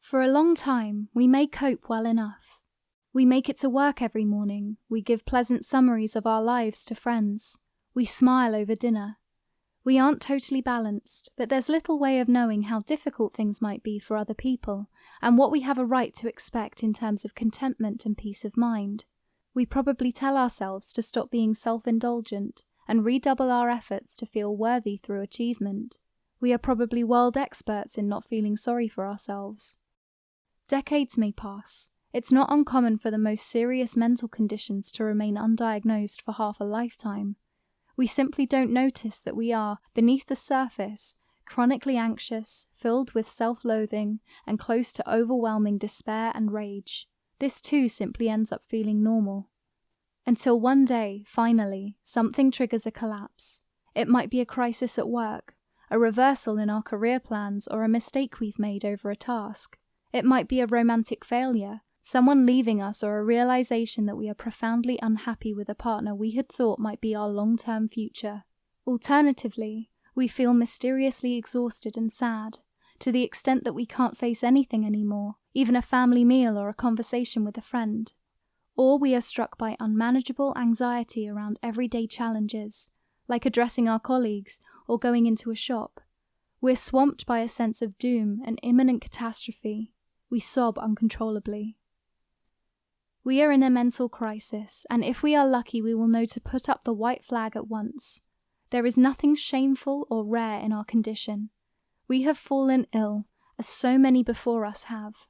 For a long time, we may cope well enough. We make it to work every morning, we give pleasant summaries of our lives to friends, we smile over dinner. We aren't totally balanced, but there's little way of knowing how difficult things might be for other people, and what we have a right to expect in terms of contentment and peace of mind. We probably tell ourselves to stop being self-indulgent and redouble our efforts to feel worthy through achievement. We are probably world experts in not feeling sorry for ourselves. Decades may pass. It's not uncommon for the most serious mental conditions to remain undiagnosed for half a lifetime. We simply don't notice that we are, beneath the surface, chronically anxious, filled with self-loathing, and close to overwhelming despair and rage. This too simply ends up feeling normal. Until one day, finally, something triggers a collapse. It might be a crisis at work, a reversal in our career plans, or a mistake we've made over a task. It might be a romantic failure, someone leaving us, or a realization that we are profoundly unhappy with a partner we had thought might be our long-term future. Alternatively, we feel mysteriously exhausted and sad, to the extent that we can't face anything anymore, even a family meal or a conversation with a friend. Or we are struck by unmanageable anxiety around everyday challenges, like addressing our colleagues or going into a shop. We're swamped by a sense of doom and imminent catastrophe. We sob uncontrollably. We are in a mental crisis, and if we are lucky, we will know to put up the white flag at once. There is nothing shameful or rare in our condition. We have fallen ill, as so many before us have.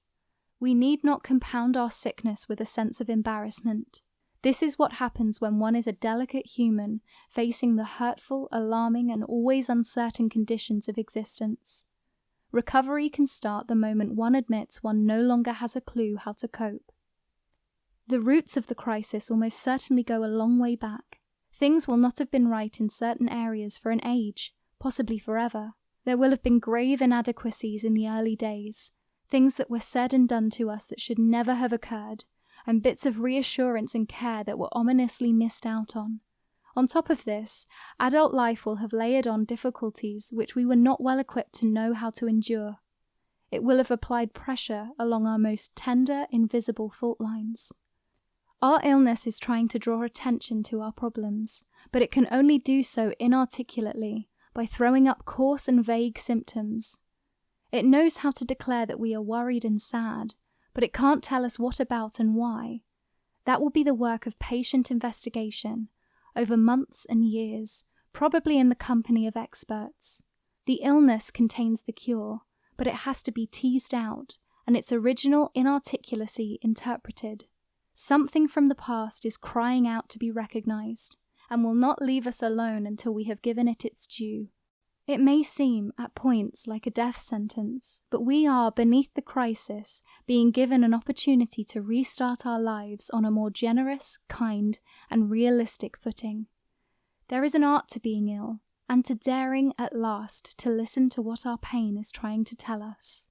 We need not compound our sickness with a sense of embarrassment. This is what happens when one is a delicate human facing the hurtful, alarming, and always uncertain conditions of existence. Recovery can start the moment one admits one no longer has a clue how to cope. The roots of the crisis almost certainly go a long way back. Things will not have been right in certain areas for an age, possibly forever. There will have been grave inadequacies in the early days, things that were said and done to us that should never have occurred, and bits of reassurance and care that were ominously missed out on. On top of this, adult life will have layered on difficulties which we were not well equipped to know how to endure. It will have applied pressure along our most tender, invisible fault lines. Our illness is trying to draw attention to our problems, but it can only do so inarticulately, by throwing up coarse and vague symptoms. It knows how to declare that we are worried and sad, but it can't tell us what about and why. That will be the work of patient investigation, over months and years, probably in the company of experts. The illness contains the cure, but it has to be teased out, and its original inarticulacy interpreted. Something from the past is crying out to be recognized, and will not leave us alone until we have given it its due. It may seem, at points, like a death sentence, but we are, beneath the crisis, being given an opportunity to restart our lives on a more generous, kind, and realistic footing. There is an art to being ill, and to daring, at last, to listen to what our pain is trying to tell us.